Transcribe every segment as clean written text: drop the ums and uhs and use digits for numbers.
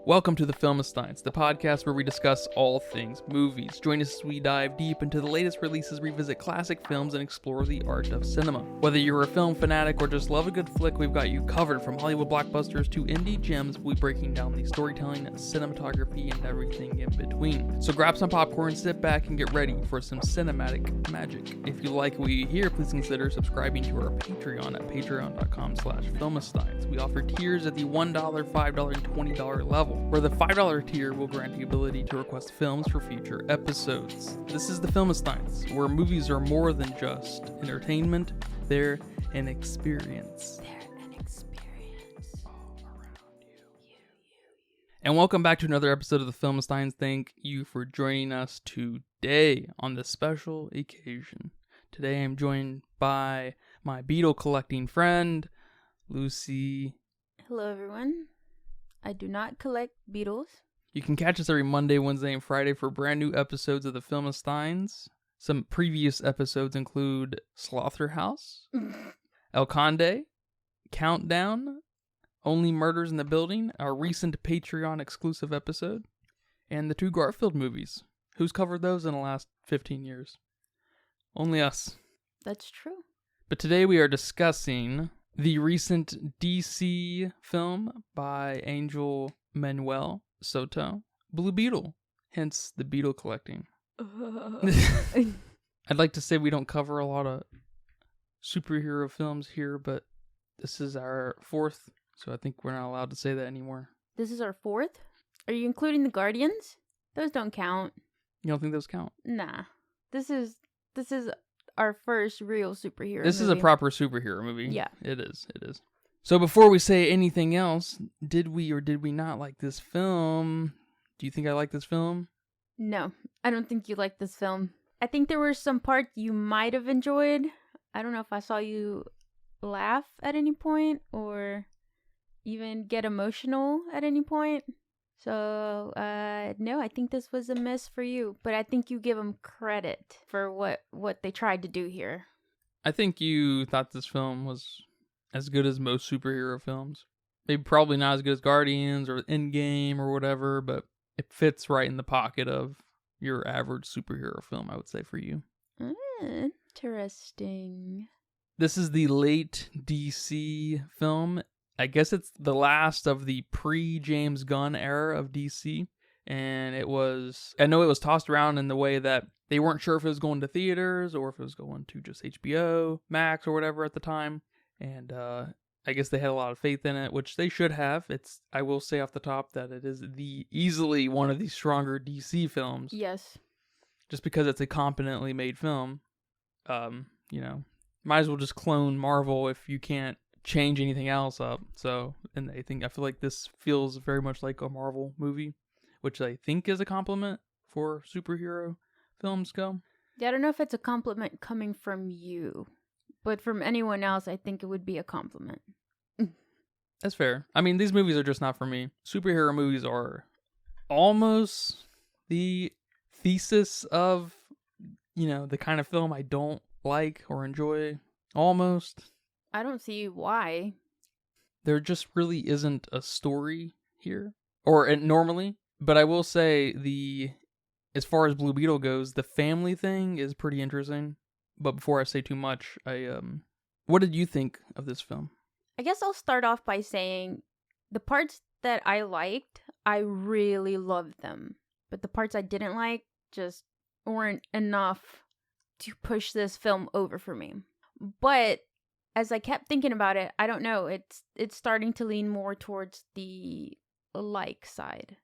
Welcome to the Filmistines, the podcast where we discuss all things movies. Join us as we dive deep into the latest releases, revisit classic films, and explore the art of cinema. Whether you're a film fanatic or just love a good flick, we've got you covered. From Hollywood blockbusters to indie gems, we'll be breaking down the storytelling, cinematography, and everything in between. So grab some popcorn, sit back, and get ready for some cinematic magic. If you like what you hear, please consider subscribing to our Patreon at patreon.com/Filmistines. We offer tiers at the $1, $5, and $20 level, where the $5 tier will grant the ability to request films for future episodes. This is the Filmistines, where movies are more than just entertainment, they're an experience. All around you. And welcome back to another episode of the Filmistines. Thank you for joining us today on this special occasion. Today I'm joined by my Beetle collecting friend, Lucy. Hello everyone. I do not collect beetles. You can catch us every Monday, Wednesday, and Friday for brand new episodes of the Filmistines. Some previous episodes include Slaughterhouse, El Conde, Countdown, Only Murders in the Building, our recent Patreon exclusive episode, and the two Garfield movies. Who's covered those in the last 15 years? Only us. That's true. But today we are discussing the recent DC film by Angel Manuel Soto, Blue Beetle, hence the Beetle collecting. I'd like to say we don't cover a lot of superhero films here, but this is our fourth, so I think we're not allowed to say that anymore. This is our fourth? Are you including the Guardians? Those don't count. You don't think those count? Nah. This is our first real superhero This movie. is a proper superhero movie. Yeah. It is. So before we say anything else, did we or did we not like this film? Do you think I like this film? No, I don't think you like this film. I think there were some parts you might have enjoyed. I don't know if I saw you laugh at any point or even get emotional at any point. So, no, I think this was a miss for you. But I think you give them credit for what they tried to do here. I think you thought this film was as good as most superhero films. Maybe probably not as good as Guardians or Endgame or whatever, but it fits right in the pocket of your average superhero film, I would say, for you. Interesting. This is the late DC film. I guess it's the last of the pre-James Gunn era of DC. And I know it was tossed around in the way that they weren't sure if it was going to theaters or if it was going to just HBO Max or whatever at the time. And I guess they had a lot of faith in it, which they should have. I will say off the top that it is easily one of the stronger DC films. Yes. Just because it's a competently made film. Might as well just clone Marvel if you can't change anything else up. So, and I feel like this feels very much like a Marvel movie, which I think is a compliment for superhero films go. Yeah, I don't know if it's a compliment coming from you, but from anyone else, I think it would be a compliment. That's fair. I mean, these movies are just not for me. Superhero movies are almost the thesis of, the kind of film I don't like or enjoy. Almost. I don't see why. There just really isn't a story here. Or normally. But I will say as far as Blue Beetle goes, the family thing is pretty interesting. But before I say too much, what did you think of this film? I guess I'll start off by saying the parts that I liked, I really loved them. But the parts I didn't like just weren't enough to push this film over for me. But as I kept thinking about it, I don't know, it's starting to lean more towards the like side.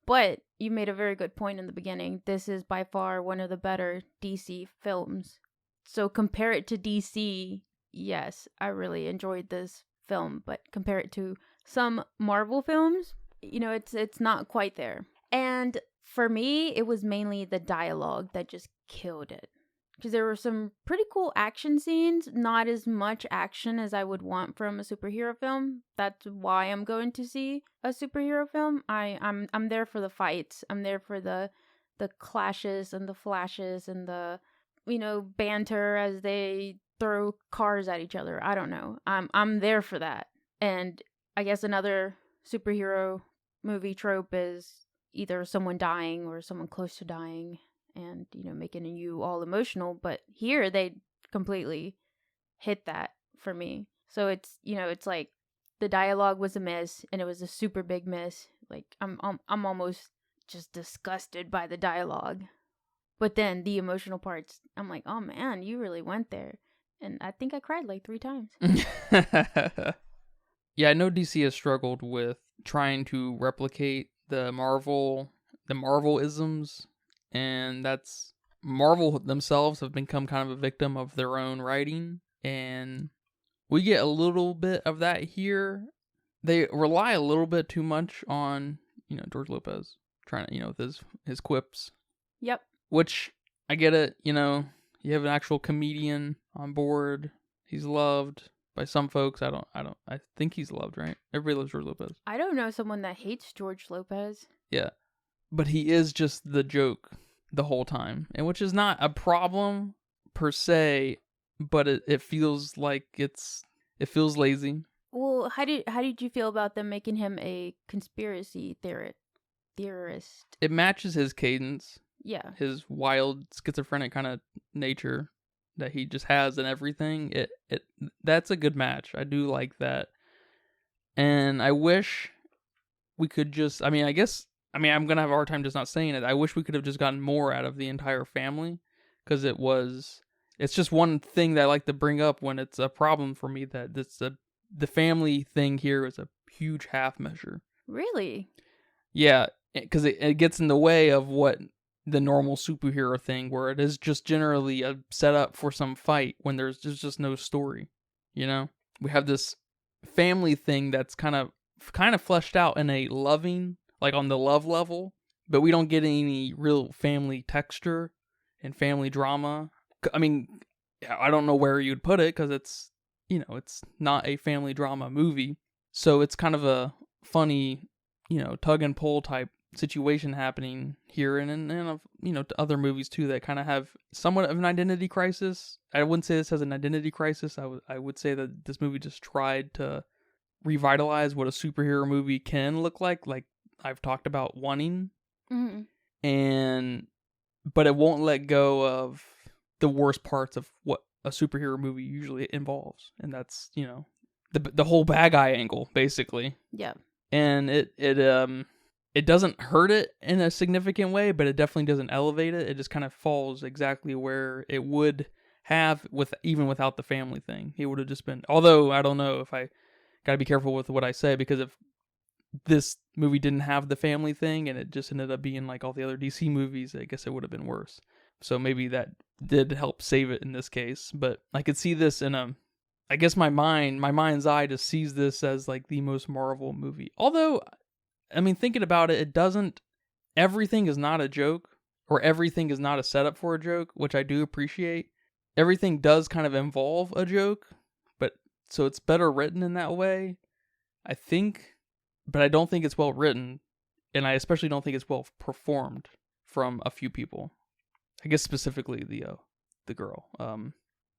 But you made a very good point in the beginning. This is by far one of the better DC films. So compare it to DC, yes, I really enjoyed this film. But compare it to some Marvel films, it's not quite there. And for me, it was mainly the dialogue that just killed it. Because there were some pretty cool action scenes, not as much action as I would want from a superhero film. That's why I'm going to see a superhero film. I'm there for the fights. I'm there for the clashes and the flashes and the banter as they throw cars at each other. I don't know. I'm there for that. And I guess another superhero movie trope is either someone dying or someone close to dying and, making you all emotional. But here they completely hit that for me. So it's, it's like the dialogue was a miss, and it was a super big miss. Like I'm almost just disgusted by the dialogue. But then the emotional parts, I'm like, oh man, you really went there. And I think I cried like 3 times. Yeah, I know DC has struggled with trying to replicate the Marvelisms, and that's Marvel themselves have become kind of a victim of their own writing, and we get a little bit of that here. They rely a little bit too much on, George Lopez trying to, with his quips. Yep. Which, I get it, you have an actual comedian on board. He's loved by some folks. I think he's loved, right? Everybody loves George Lopez. I don't know someone that hates George Lopez. Yeah. But he is just the joke the whole time, and which is not a problem per se, but it feels like it feels lazy. Well, how did you feel about them making him a conspiracy theorist? It matches his cadence. Yeah. His wild schizophrenic kind of nature that he just has and everything. That's a good match. I do like that. And I wish we could just, I'm going to have a hard time just not saying it. I wish we could have just gotten more out of the entire family, because it's just one thing that I like to bring up when it's a problem for me, that the family thing here is a huge half measure. Really? Yeah, because it gets in the way of what the normal superhero thing, where it is just generally a setup for some fight when there's just no story. We have this family thing that's kind of fleshed out in a loving, like on the love level, but we don't get any real family texture and family drama. I mean, I don't know where you'd put it, because it's, it's not a family drama movie. So it's kind of a funny, tug and pull type situation happening here, and other movies too that kind of have somewhat of an identity crisis. I wouldn't say this has an identity crisis. I would say that this movie just tried to revitalize what a superhero movie can look like I've talked about wanting. Mm-hmm. But it won't let go of the worst parts of what a superhero movie usually involves, and that's the whole bad guy angle, basically. Yeah. And it doesn't hurt it in a significant way, but it definitely doesn't elevate it. It just kind of falls exactly where it would have even without the family thing. It would have just been, although I don't know if I gotta be careful with what I say, because if this movie didn't have the family thing and it just ended up being like all the other DC movies, I guess it would have been worse. So maybe that did help save it in this case. But I could see this I guess my mind's eye just sees this as like the most Marvel movie. Although, thinking about it, everything is not a joke, or everything is not a setup for a joke, which I do appreciate. Everything does kind of involve a joke, so it's better written in that way, I think. But I don't think it's well written, and I especially don't think it's well performed from a few people. I guess specifically the girl,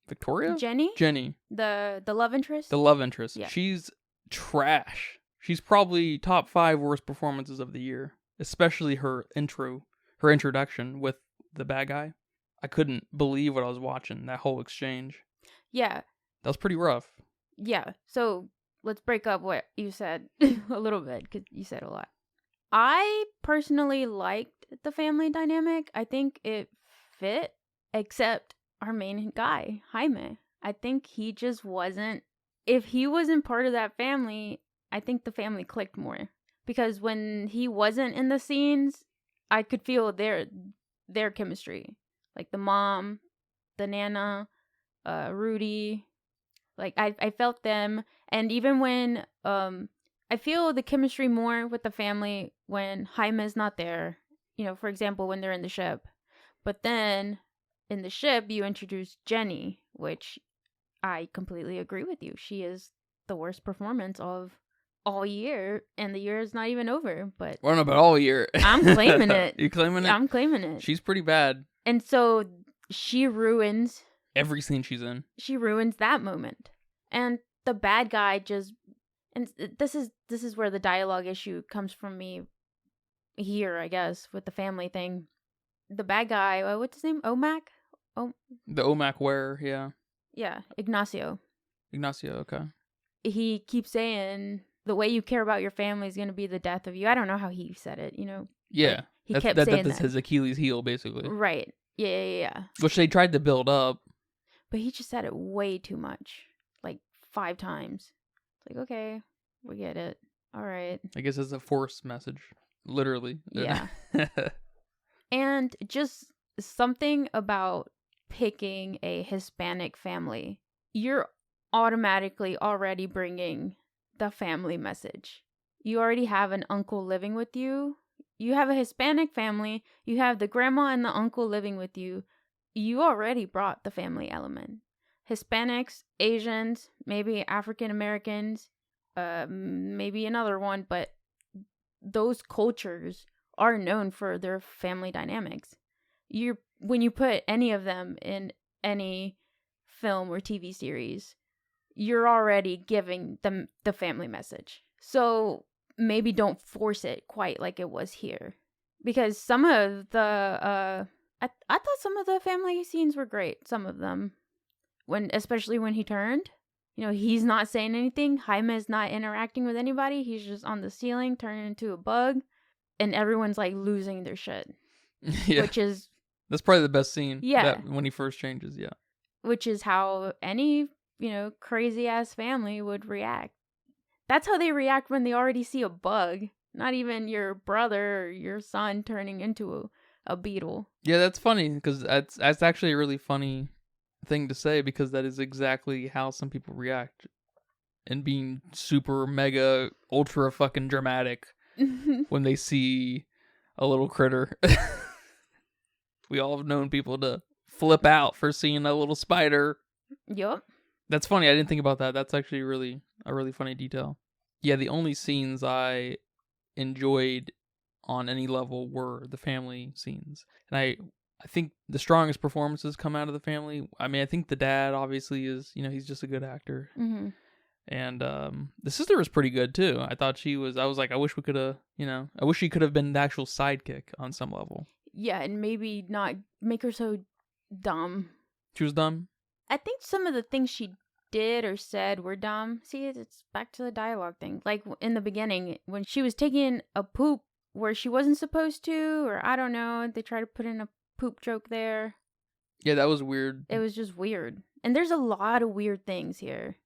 Victoria? Jenny? The love interest? The love interest. Yeah. She's trash. She's probably top 5 worst performances of the year, especially her introduction with the bad guy. I couldn't believe what I was watching, that whole exchange. Yeah. That was pretty rough. Yeah. So let's break up what you said a little bit, because you said a lot. I personally liked the family dynamic. I think it fit, except our main guy, Jaime. I think he just wasn't, if he wasn't part of that family, I think the family clicked more. Because when he wasn't in the scenes, I could feel their chemistry. Like the mom, the Nana, Rudy. Like I felt them. And even when I feel the chemistry more with the family when Jaime's not there. For example, when they're in the ship. But then in the ship, you introduce Jenny, which I completely agree with you. She is the worst performance of all year, and the year is not even over. But I don't know about all year. I'm claiming it. You claiming it? I'm claiming it. She's pretty bad. And so she ruins every scene she's in. She ruins that moment. And the bad guy just, And this is where the dialogue issue comes from me here, I guess, with the family thing. The bad guy, what's his name? Omac? The Omac wearer, yeah. Yeah, Ignacio. Okay. He keeps saying the way you care about your family is going to be the death of you. I don't know how he said it, Yeah. He kept saying that's his Achilles heel, basically. Right. Yeah. Which they tried to build up. But he just said it way too much. Like 5 times. It's like, okay, we get it. All right. I guess it's a forced message. Literally. Yeah. And just something about picking a Hispanic family. You're automatically already bringing the family message. You already have an uncle living with you. You have a Hispanic family. You have the grandma and the uncle living with you. You already brought the family element. Hispanics, Asians, maybe African Americans, maybe another one, but those cultures are known for their family dynamics. When you put any of them in any film or TV series, you're already giving them the family message. So maybe don't force it quite like it was here. Because some of the I thought some of the family scenes were great, some of them. Especially when he turned. He's not saying anything. Jaime is not interacting with anybody. He's just on the ceiling turning into a bug. And everyone's like losing their shit. Yeah. That's probably the best scene. Yeah. When he first changes, yeah. Which is how any, crazy ass family would react. That's how they react when they already see a bug. Not even your brother or your son turning into a beetle. Yeah, that's funny because that's actually a really funny thing to say because that is exactly how some people react. And being super mega ultra fucking dramatic when they see a little critter. We all have known people to flip out for seeing a little spider. Yup. That's funny. I didn't think about that. That's actually a really funny detail. Yeah, the only scenes I enjoyed on any level were the family scenes. And I think the strongest performances come out of the family. I mean, I think the dad obviously is, he's just a good actor. Mm-hmm. And the sister was pretty good too. I thought I was like, I wish we could have, I wish she could have been the actual sidekick on some level. Yeah, and maybe not make her so dumb. She was dumb? I think some of the things she did or said were dumb. See, it's back to the dialogue thing. Like in the beginning, when she was taking a poop where she wasn't supposed to, or I don't know, they tried to put in a poop joke there. Yeah, that was weird. It was just weird. And there's a lot of weird things here.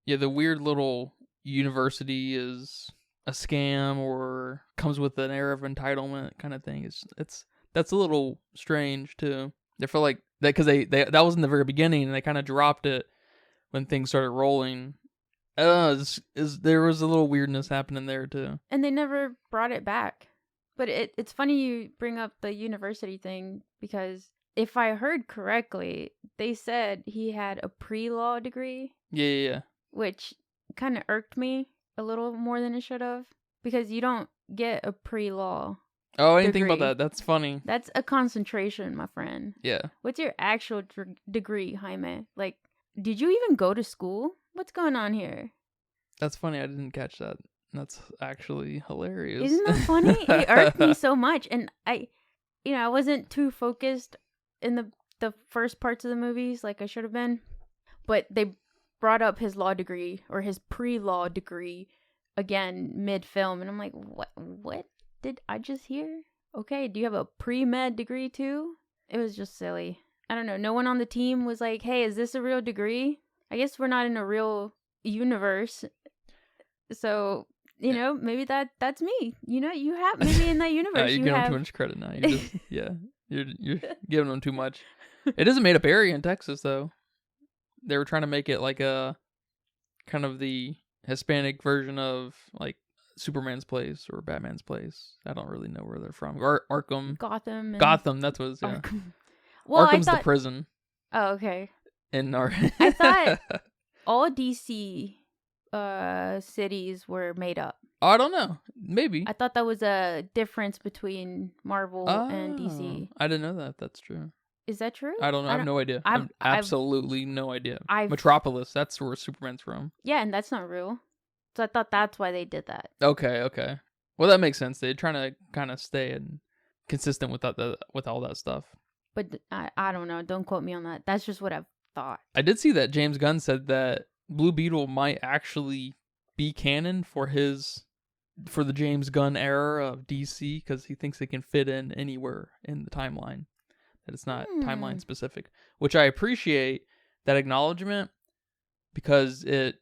Yeah, the weird little university is a scam or comes with an air of entitlement kind of thing. That's a little strange too. They feel like that because they that was in the very beginning and they kind of dropped it when things started rolling. I don't know, there was a little weirdness happening there too. And they never brought it back. But it's funny you bring up the university thing because if I heard correctly, they said he had a pre-law degree. Yeah. Which kind of irked me a little more than it should have. Because you don't get a pre-law Oh, I didn't think about that. That's funny. That's a concentration, my friend. Yeah. What's your actual degree, Jaime? Like, did you even go to school? What's going on here? That's funny. I didn't catch that. That's actually hilarious. Isn't that funny? It irked me so much. And I wasn't too focused in the first parts of the movies like I should have been. But they brought up his law degree or his pre-law degree again mid-film. And I'm like, what did I just hear? Okay, do you have a pre-med degree too? It was just silly. I don't know. No one on the team was like, hey, is this a real degree? I guess we're not in a real universe. So, maybe that's me. You have maybe in that universe. You're giving them too much credit now. You're giving them too much. It is a made up area in Texas though. They were trying to make it like a kind of the Hispanic version of like Superman's place or Batman's place. I don't really know where they're from. Or Arkham. Gotham. That's what it's, yeah. Arkham. Well, Arkham's the prison. Oh, okay. I thought all DC cities were made up. Oh, I don't know. Maybe. I thought that was a difference between Marvel and DC. I didn't know that. That's true. Is that true? I don't know. I have no idea. I've absolutely no idea. Metropolis. That's where Superman's from. Yeah, and that's not real. So I thought that's why they did that. Okay. Well, that makes sense. They're trying to kind of stay consistent with with all that stuff. But I don't know. Don't quote me on that. That's just what I've thought. I did see that James Gunn said that Blue Beetle might actually be canon for the James Gunn era of DC, because he thinks it can fit in anywhere in the timeline, that it's not timeline specific, which I appreciate that acknowledgement, because it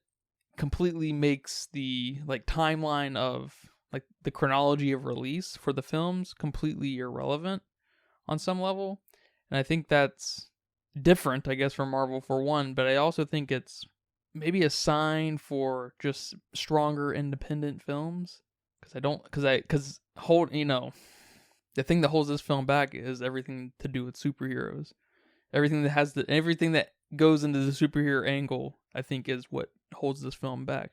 completely makes the timeline of the chronology of release for the films completely irrelevant on some level. And I think that's different, I guess, from Marvel for one, but I also think it's maybe a sign for just stronger independent films, because the thing that holds this film back is everything to do with superheroes. Everything that goes into the superhero angle, I think, is what holds this film back,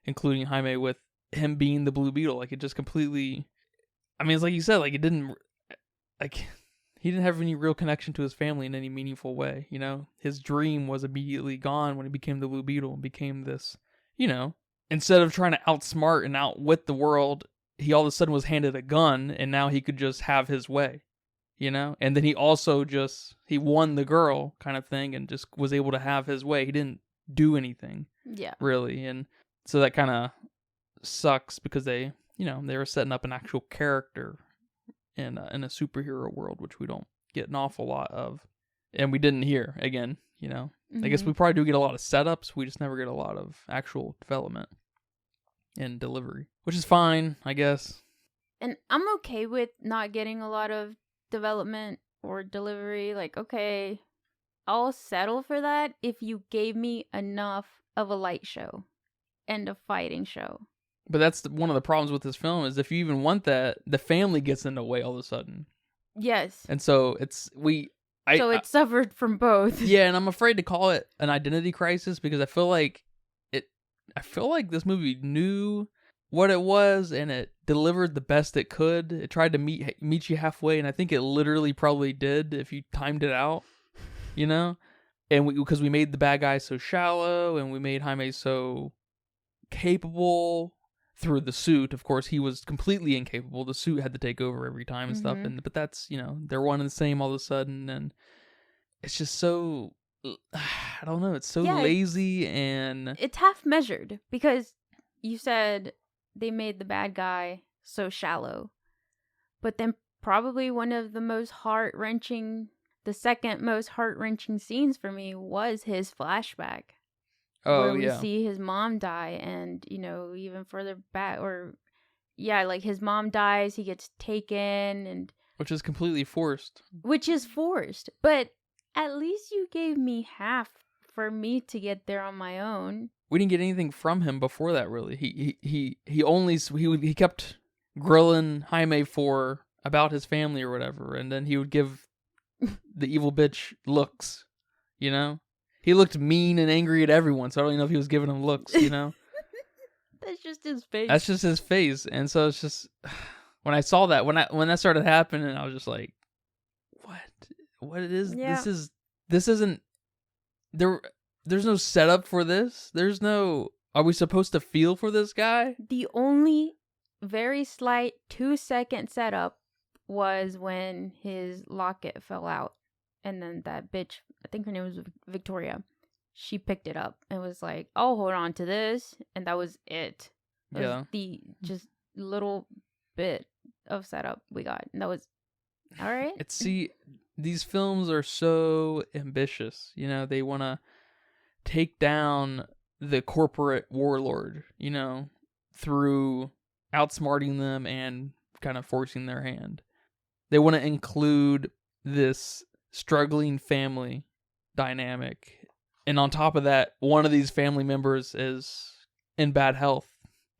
including Jaime with him being the Blue Beetle. It just completely, I mean, it's like you said, it didn't, he didn't have any real connection to his family in any meaningful way, His dream was immediately gone when he became the Blue Beetle and became this, instead of trying to outsmart and outwit the world, he all of a sudden was handed a gun, and now he could just have his way, And then he also he won the girl kind of thing and just was able to have his way. He didn't do anything, really. And so that kind of sucks, because they were setting up an actual character in a superhero world, which we don't get an awful lot of, and we didn't hear again. I guess we probably do get a lot of setups. We just never get a lot of actual development and delivery, which is fine, I guess. And I'm okay with not getting a lot of development or delivery. Okay, I'll settle for that if you gave me enough of a light show and a fighting show. But that's one of the problems with this film, is if you even want that, the family gets in the way all of a sudden. Yes. And so it suffered from both. Yeah, and I'm afraid to call it an identity crisis, because I feel like this movie knew what it was, and it delivered the best it could. It tried to meet you halfway, and I think it literally probably did if you timed it out, And because we made the bad guy so shallow, and we made Jaime so capable through the suit. Of course, he was completely incapable. The suit had to take over every time and stuff. But that's, they're one and the same all of a sudden, and it's just so, I don't know, it's so lazy, and it's half measured, because you said they made the bad guy so shallow, but then probably one of the second most heart-wrenching scenes for me was his flashback. Where we see his mom die, and, even further back, his mom dies, he gets taken, and... Which is completely forced. But at least you gave me half for me to get there on my own. We didn't get anything from him before that, really. He kept grilling Jaime about his family or whatever, and then he would give the evil bitch looks, He looked mean and angry at everyone, so I don't even know if he was giving them looks, That's just his face. That's just his face. And so it's just, when I saw that, when that started happening, I was just like, what it is? Yeah. This isn't, there's no setup for this. Are we supposed to feel for this guy? The only very slight 2-second setup was when his locket fell out. And then that bitch, I think her name was Victoria, she picked it up and was like, "I'll hold on to this." And that was it. That was the just little bit of setup we got. And that was, all right. These films are so ambitious. They want to take down the corporate warlord, through outsmarting them and kind of forcing their hand. They want to include this struggling family dynamic, and on top of that, one of these family members is in bad health,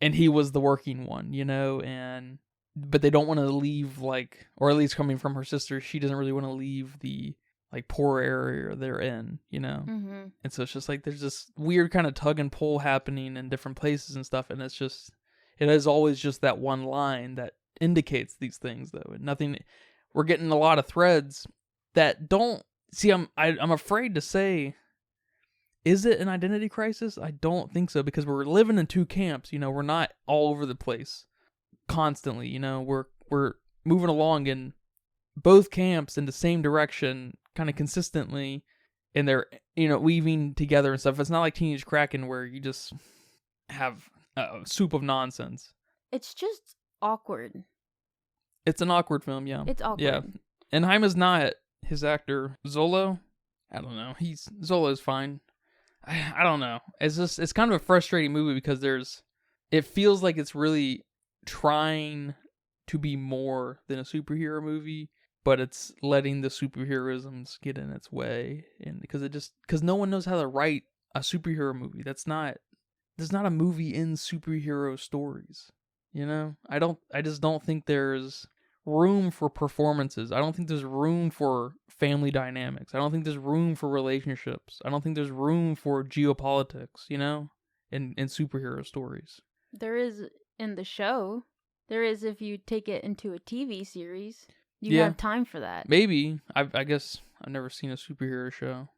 and he was the working one, but they don't want to leave, or at least coming from her sister, she doesn't really want to leave the poor area they're in, and so it's just there's this weird kind of tug and pull happening in different places and stuff, and it is always just that one line that indicates these things, though, and nothing. We're getting a lot of threads that don't see. I'm afraid to say Is it an identity crisis? I don't think so, because we're living in two camps. We're not all over the place constantly. We're moving along in both camps in the same direction, kind of consistently, and they're weaving together and stuff. It's not like Teenage Kraken where you just have a soup of nonsense. It's just awkward. It's an awkward film, yeah. It's awkward. Yeah, and Jaime's not his actor. Zolo, I don't know. Zolo's fine. I don't know. It's kind of a frustrating movie because it feels like it's really trying to be more than a superhero movie, but it's letting the superheroisms get in its way, and because no one knows how to write a superhero movie. There's not a movie in superhero stories. I just don't think there's room for performances. I don't think there's room for family dynamics. I don't think there's room for relationships. I don't think there's room for geopolitics, in superhero stories. There is in the show. There is if you take it into a TV series. You have time for that. Maybe. I guess I've never seen a superhero show.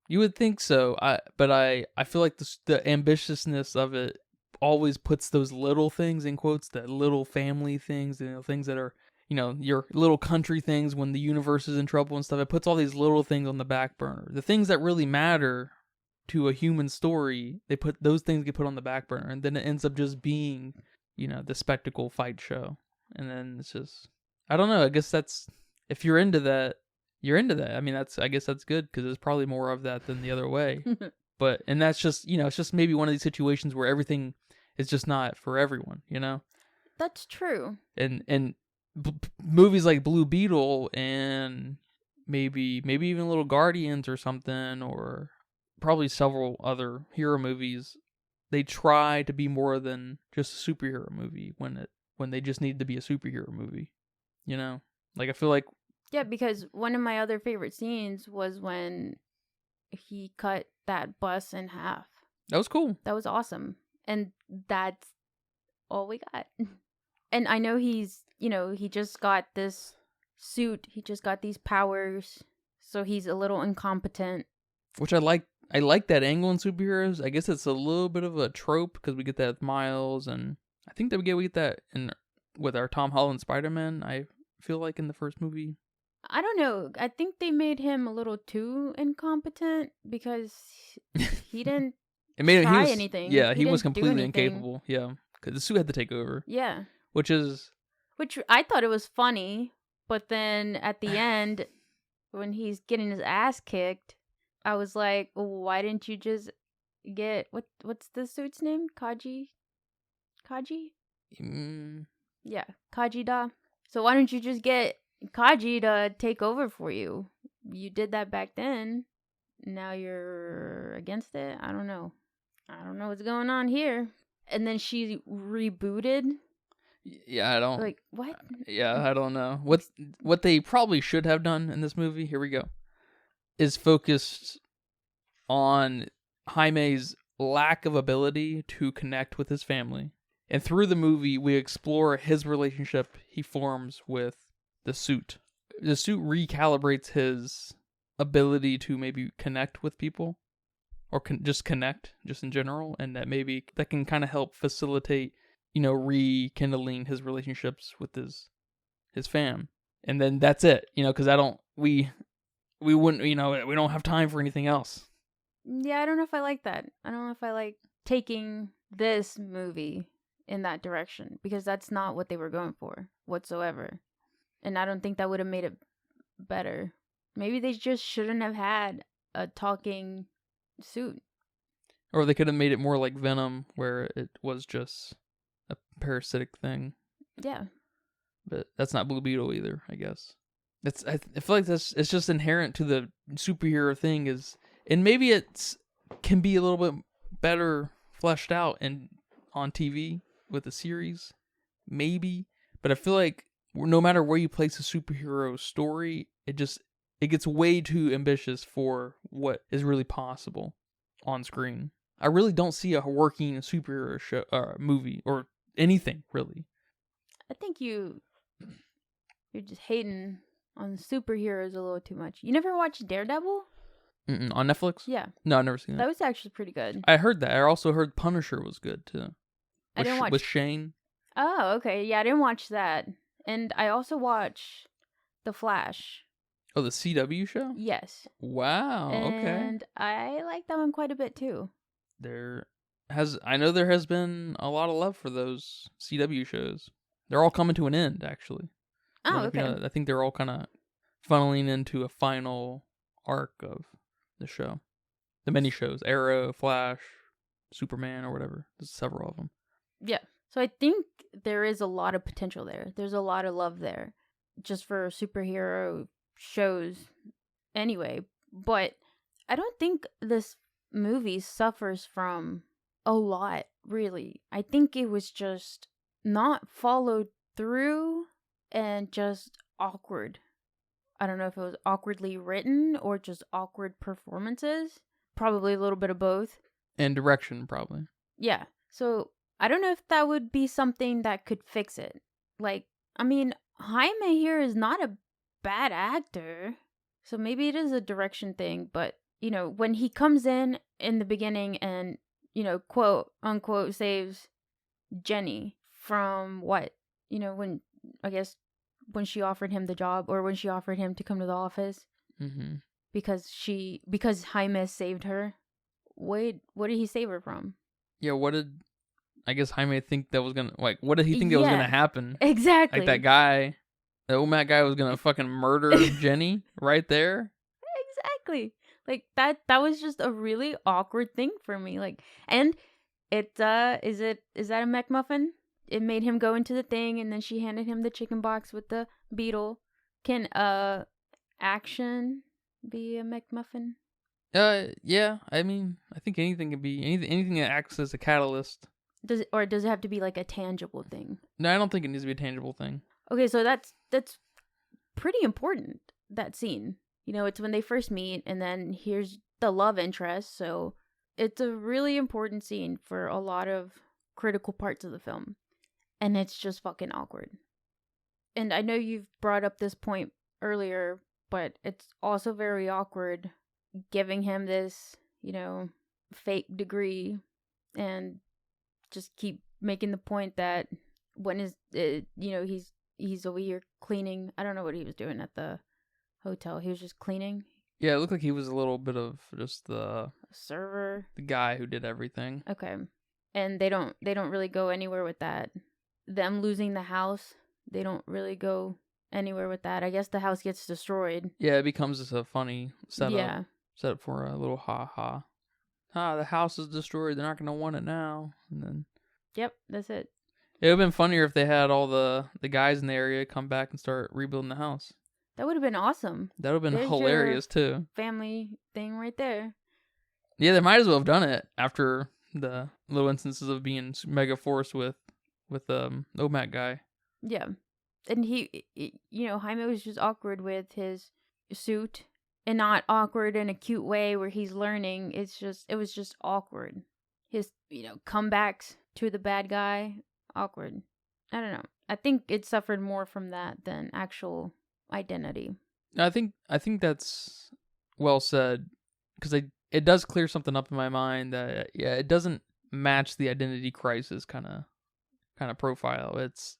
You would think so, but I feel like the ambitiousness of it always puts those little things in quotes, that little family things, things that are, your little country things when the universe is in trouble and stuff. It puts all these little things on the back burner. The things that really matter to a human story, those things get put on the back burner, and then it ends up just being, the spectacle fight show. And then it's just, I don't know. I guess if you're into that, you're into that. I mean, I guess that's good, because there's probably more of that than the other way. And that's just, it's just maybe one of these situations where everything is just not for everyone, That's true. And movies like Blue Beetle and maybe even Little Guardians or something, or probably several other hero movies, they try to be more than just a superhero movie when they just need to be a superhero movie. Like, I feel like... Yeah, because one of my other favorite scenes was when he cut that bus in half. That was cool. That was awesome. And that's all we got. And I know he's, he just got this suit. He just got these powers. So he's a little incompetent. Which I like. I like that angle in superheroes. I guess it's a little bit of a trope, because we get that with Miles, and I think that we get that with our Tom Holland Spider-Man, I feel like, in the first movie. I don't know. I think they made him a little too incompetent, because he didn't try anything. Yeah, he was completely incapable. Yeah, because the suit had to take over. Yeah. Which I thought it was funny, but then at the end, when he's getting his ass kicked, I was like, well, why didn't you just get what's the suit's name? Kaji? Yeah, Kaji-da. So why don't you just get Kaji to take over for you? You did that back then. Now you're against it? I don't know what's going on here. And then she rebooted. Yeah, I don't... Like, what? Yeah, I don't know. What they probably should have done in this movie, here we go, is focused on Jaime's lack of ability to connect with his family. And through the movie, we explore his relationship he forms with the suit. The suit recalibrates his ability to maybe connect with people, or just connect, just in general, and that can kind of help facilitate, rekindling his relationships with his fam. And then that's it, because we wouldn't, we don't have time for anything else. Yeah, I don't know if I like that. I don't know if I like taking this movie in that direction, because that's not what they were going for whatsoever. And I don't think that would have made it better. Maybe they just shouldn't have had a talking suit. Or they could have made it more like Venom, where it was just a parasitic thing. Yeah. But that's not Blue Beetle either, I guess. I feel like it's just inherent to the superhero thing, and maybe it can be a little bit better fleshed out on TV with a series, maybe. But I feel like no matter where you place a superhero story, it gets way too ambitious for what is really possible on screen. I really don't see a working superhero show, movie, or anything really. I think you're just hating on superheroes a little too much. You never watched Daredevil? On Netflix? Yeah. No, I've never seen That that. was actually pretty good. I heard that. I also heard Punisher was good too. I didn't watch. With Shane. Oh, okay. Yeah, I didn't watch that. And I also watched The Flash. Oh, the CW show? Yes. Wow. Okay. And I like that one quite a bit too. I know there has been a lot of love for those CW shows. They're all coming to an end, actually. Oh, okay. I think they're all kind of funneling into a final arc of the show. The mini shows, Arrow, Flash, Superman, or whatever. There's several of them. Yeah. So I think there is a lot of potential there. There's a lot of love there just for superhero shows anyway. But I don't think this movie suffers from a lot, really. I think it was just not followed through and just awkward. I don't know if it was awkwardly written or just awkward performances. Probably a little bit of both. And direction, probably. Yeah. So I don't know if that would be something that could fix it. Like, I mean, Jaime here is not a bad actor. So maybe it is a direction thing. But, you know, when he comes in the beginning and, you know, quote unquote saves Jenny from what? You know, when she offered him the job or when she offered him to come to the office. Mm-hmm. Because Jaime saved her. Wait, what did he save her from? Yeah, I guess Jaime think that was gonna, like, what did he think that was gonna happen? Exactly. Like that guy, the OMAC guy was gonna fucking murder Jenny right there? Exactly. Like that was just a really awkward thing for me. Like, and it, is that a McMuffin? It made him go into the thing and then she handed him the chicken box with the Beetle. Can, action be a McMuffin? Yeah. I mean, I think anything can be anything that acts as a catalyst. Does it have to be like a tangible thing? No, I don't think it needs to be a tangible thing. Okay, so that's pretty important, that scene. You know, it's when they first meet and then here's the love interest, so it's a really important scene for a lot of critical parts of the film. And it's just fucking awkward. And I know you've brought up this point earlier, but it's also very awkward giving him this, you know, fake degree and just keep making the point that when is you know, he's over here cleaning. I don't know what he was doing at the hotel. He was just cleaning. Yeah, it looked like he was a little bit of just the server, the guy who did everything. Okay. And they don't really go anywhere with that. Them losing the house, they don't really go anywhere with that. I guess the house gets destroyed. Yeah, it becomes just a funny setup. Yeah. Setup for a little ha-ha. The house is destroyed. They're not going to want it now. And then... Yep, that's it. It would have been funnier if they had all the guys in the area come back and start rebuilding the house. That would have been awesome. That would have been hilarious, too. Family thing right there. Yeah, they might as well have done it after the little instances of being mega forced with OMAC guy. Yeah. And he, you know, Jaime was just awkward with his suit. And not awkward in a cute way where he's learning. It was just awkward. His, you know, comebacks to the bad guy, awkward. I don't know. I think it suffered more from that than actual identity. I think that's well said, because it does clear something up in my mind that it doesn't match the identity crisis kind of profile. It's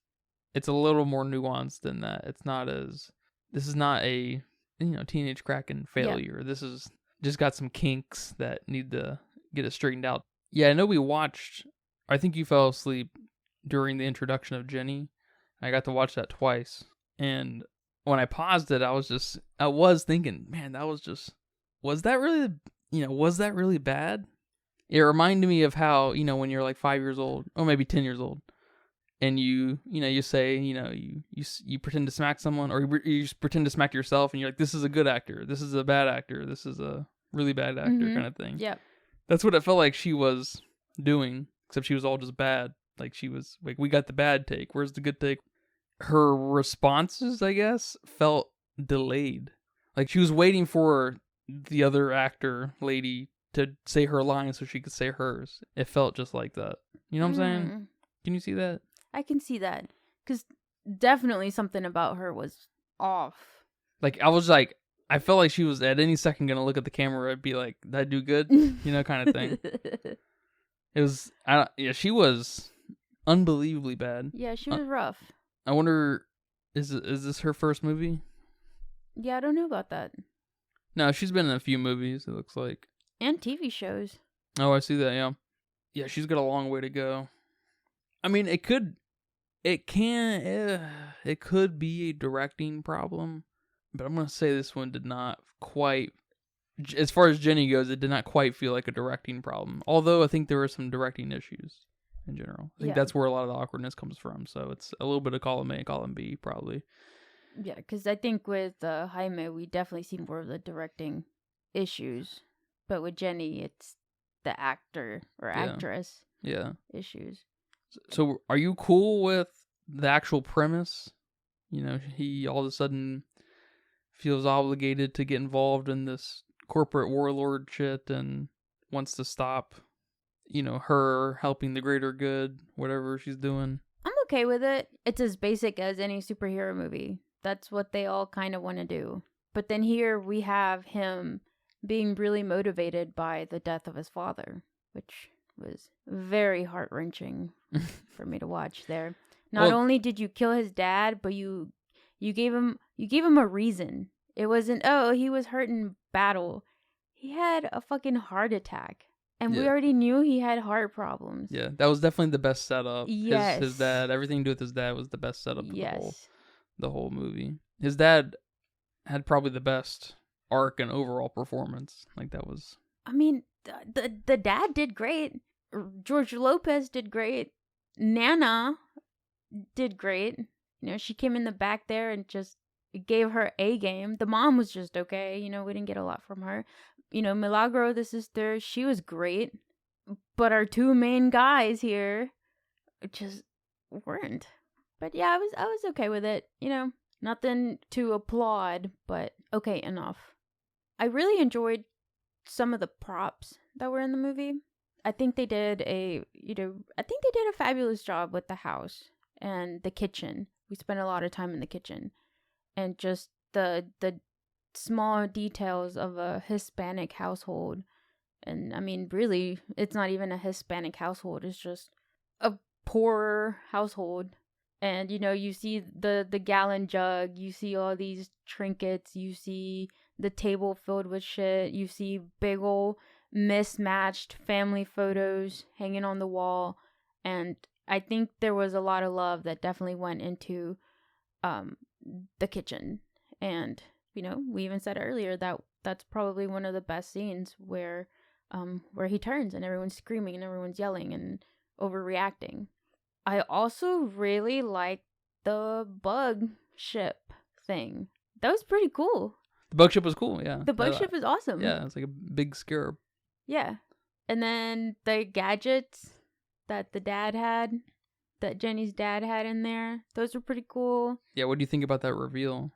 a little more nuanced than that. It's not as, this is not a, you know, teenage Kraken failure. Yeah. This is just got some kinks that need to get it straightened out. Yeah, I know we watched, I think you fell asleep during the introduction of Jenny. I got to watch that twice. And when I paused it, I was thinking, man, was that really bad? It reminded me of how, you know, when you're like 5 years old, or maybe 10 years old, and you say, you know, you pretend to smack someone, or you just pretend to smack yourself, and you're like, this is a good actor, this is a bad actor, this is a really bad actor, kind of thing. Yeah. That's what it felt like she was doing, except she was all just bad. Like, she was like, we got the bad take, where's the good take? Her responses, I guess, felt delayed. Like, she was waiting for the other actor lady to say her line so she could say hers. It felt just like that. You know what I'm saying? Can you see that? I can see that. Because definitely something about her was off. Like, I was like, I felt like she was at any second gonna look at the camera and be like, "Did I do good?" You know, kind of thing. It was, she was unbelievably bad. Yeah, she was rough. I wonder, is this her first movie? Yeah, I don't know about that. No, she's been in a few movies, it looks like. And TV shows. Oh, I see that, yeah. Yeah, she's got a long way to go. I mean, it could be a directing problem, but I'm going to say this one did not quite, as far as Jenny goes, it did not quite feel like a directing problem. Although I think there were some directing issues in general. I think that's where a lot of the awkwardness comes from. So it's a little bit of column A, column B, probably. Yeah, because I think with Jaime, we definitely see more of the directing issues. But with Jenny, it's the actor or actress issues. So are you cool with the actual premise? You know, he all of a sudden feels obligated to get involved in this corporate warlord shit and wants to stop, you know, her helping the greater good, whatever she's doing. I'm okay with it. It's as basic as any superhero movie. That's what they all kind of want to do. But then here we have him being really motivated by the death of his father, which was very heart-wrenching for me to watch there. Not only did you kill his dad, but you gave him a reason. It wasn't, oh, he was hurt in battle. He had a fucking heart attack. And we already knew he had heart problems. Yeah, that was definitely the best setup. Yes. His dad, everything to do with his dad was the best setup of the whole movie. His dad had probably the best arc and overall performance. Like, that was... I mean, the dad did great. George Lopez did great. Nana did great. You know, she came in the back there and just gave her A game. The mom was just okay. You know, we didn't get a lot from her. You know, Milagro, the sister, she was great. But our two main guys here just weren't. But yeah, I was okay with it. You know, nothing to applaud, but okay enough. I really enjoyed some of the props that were in the movie. I think they did a fabulous job with the house and the kitchen. We spent a lot of time in the kitchen. And just the small details of a Hispanic household. And I mean, really, it's not even a Hispanic household. It's just a poorer household. And, you know, you see the gallon jug. You see all these trinkets. You see the table filled with shit. You see big ol' mismatched family photos hanging on the wall. And I think there was a lot of love that definitely went into the kitchen. And, you know, we even said earlier that that's probably one of the best scenes where he turns and everyone's screaming and everyone's yelling and overreacting. I also really liked the bug ship thing. That was pretty cool. The bug ship was cool, yeah. The bug ship is awesome. Yeah, it's like a big scarab. Yeah. And then the gadgets that the dad had, that Jenny's dad had in there, those were pretty cool. Yeah, what do you think about that reveal?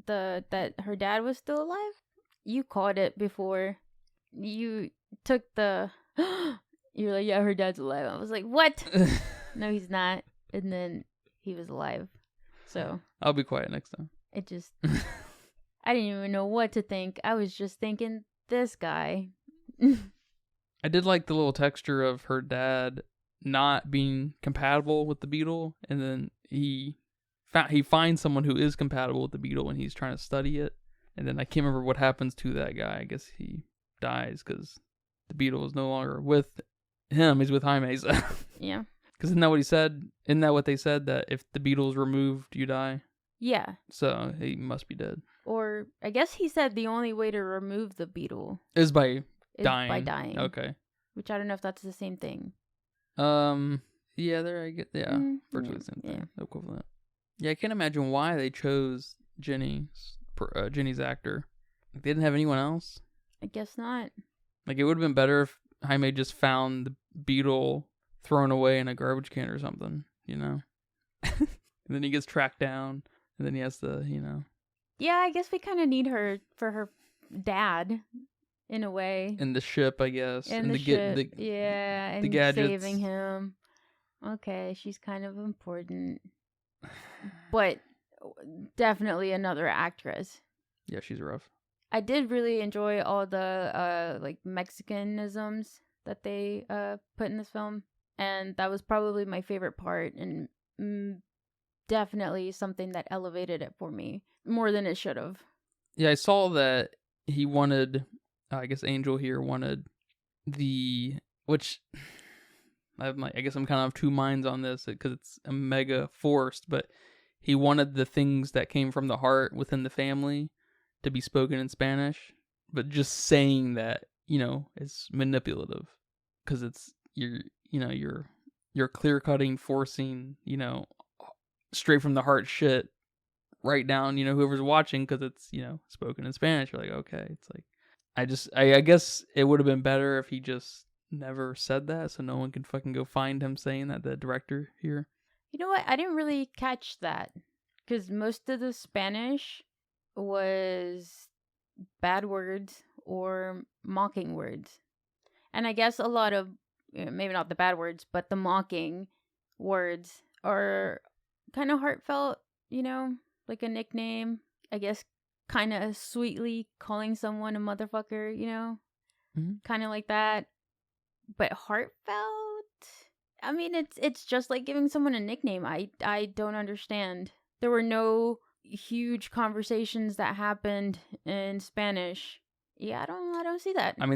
That her dad was still alive? You called it before. You took the... You're like, yeah, her dad's alive. I was like, what? No, he's not. And then he was alive. So... I'll be quiet next time. It just... I didn't even know what to think. I was just thinking, this guy. I did like the little texture of her dad not being compatible with the Beetle, and then he finds someone who is compatible with the Beetle, and he's trying to study it. And then I can't remember what happens to that guy. I guess he dies because the Beetle is no longer with him. He's with Jaime. So. Yeah. Because isn't that what he said? Isn't that what they said? That if the Beetle's removed, you die? Yeah. So he must be dead. Or I guess he said the only way to remove the Beetle is by dying. Okay. Which I don't know if that's the same thing. Yeah, virtually the same thing. Yeah. Equivalent. Yeah, I can't imagine why they chose Jenny's actor. Like, they didn't have anyone else. I guess not. Like, it would have been better if Jaime just found the Beetle thrown away in a garbage can or something, you know? And then he gets tracked down, and then he has to, you know... Yeah, I guess we kind of need her for her dad, in a way. In the ship, I guess. And the ship, and the gadgets. Saving him. Okay, she's kind of important. But definitely another actress. Yeah, she's rough. I did really enjoy all the like Mexicanisms that they put in this film, and that was probably my favorite part, and definitely something that elevated it for me more than it should have. Yeah, I saw that he wanted, I guess Angel here wanted which I guess I'm kind of two minds on this because it's a mega forced, but he wanted the things that came from the heart within the family to be spoken in Spanish, but just saying that, is manipulative because it's you're clear cutting, forcing, straight from the heart shit right down, whoever's watching because it's, spoken in Spanish. You're like, okay, it's like, I guess it would have been better if he just never said that so no one can fucking go find him saying that, the director here. You know what? I didn't really catch that because most of the Spanish was bad words or mocking words. And I guess a lot of, maybe not the bad words, but the mocking words are kind of heartfelt, like a nickname. I guess kind of sweetly calling someone a motherfucker, kind of like that. But heartfelt? I mean, it's just like giving someone a nickname. I don't understand. There were no huge conversations that happened in Spanish. Yeah, I don't see that. I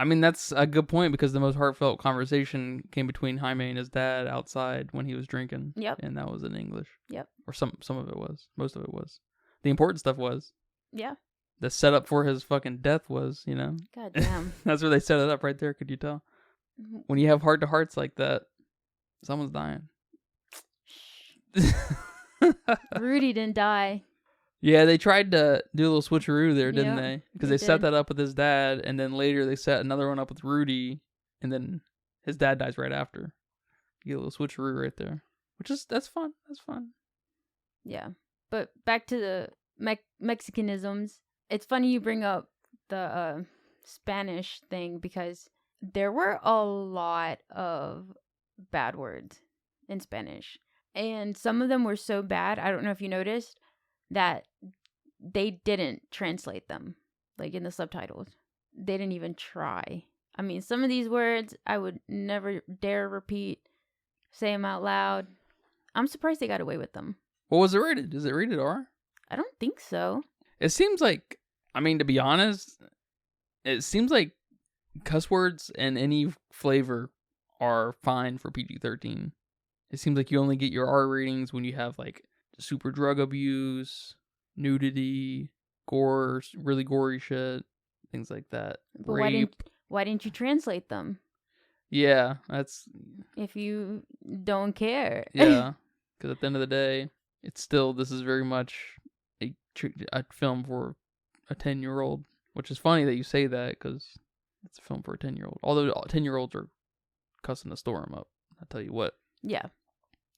mean that's a good point because the most heartfelt conversation came between Jaime and his dad outside when he was drinking. Yep. And that was in English. Yep. Or some of it was. Most of it was. The important stuff was. Yeah. The setup for his fucking death was, God damn. That's where they set it up right there, could you tell? When you have heart-to-hearts like that, someone's dying. Rudy didn't die. Yeah, they tried to do a little switcheroo there, didn't Yep, they? Because they set that up with his dad, and then later they set another one up with Rudy, and then his dad dies right after. You get a little switcheroo right there. That's fun. That's fun. Yeah. But back to the Mexicanisms. It's funny you bring up the Spanish thing because there were a lot of bad words in Spanish. And some of them were so bad, I don't know if you noticed, that they didn't translate them, like in the subtitles. They didn't even try. I mean, some of these words I would never dare repeat, say them out loud. I'm surprised they got away with them. What was it rated? Is it rated R? I don't think so. It seems like, to be honest, it seems like cuss words and any flavor are fine for PG-13. It seems like you only get your R ratings when you have like super drug abuse, nudity, gore, really gory shit, things like that. But Rape. Why didn't you translate them? Yeah, that's... If you don't care. Yeah, because at the end of the day, this is very much a film for a 10-year-old, which is funny that you say that because it's a film for a 10-year-old. Although 10-year-olds are cussing the storm up, I'll tell you what. Yeah.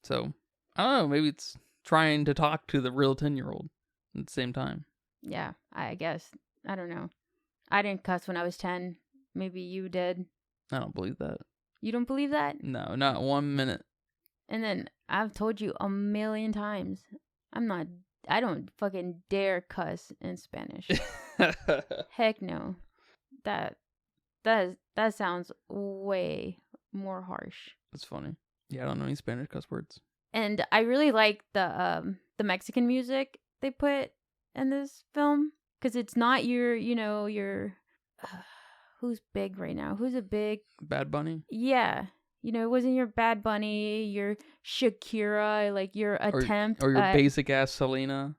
So, I don't know, maybe it's trying to talk to the real 10-year-old at the same time. Yeah, I guess. I don't know. I didn't cuss when I was 10. Maybe you did. I don't believe that. You don't believe that? No, not 1 minute. And then I've told you a million times, I don't fucking dare cuss in Spanish. Heck no. That sounds way more harsh. That's funny. Yeah, I don't know any Spanish cuss words. And I really like the Mexican music they put in this film because it's not your who's big right now? Who's a big Bad Bunny? Yeah. It wasn't your Bad Bunny, your Shakira, like your attempt or your basic ass Selena.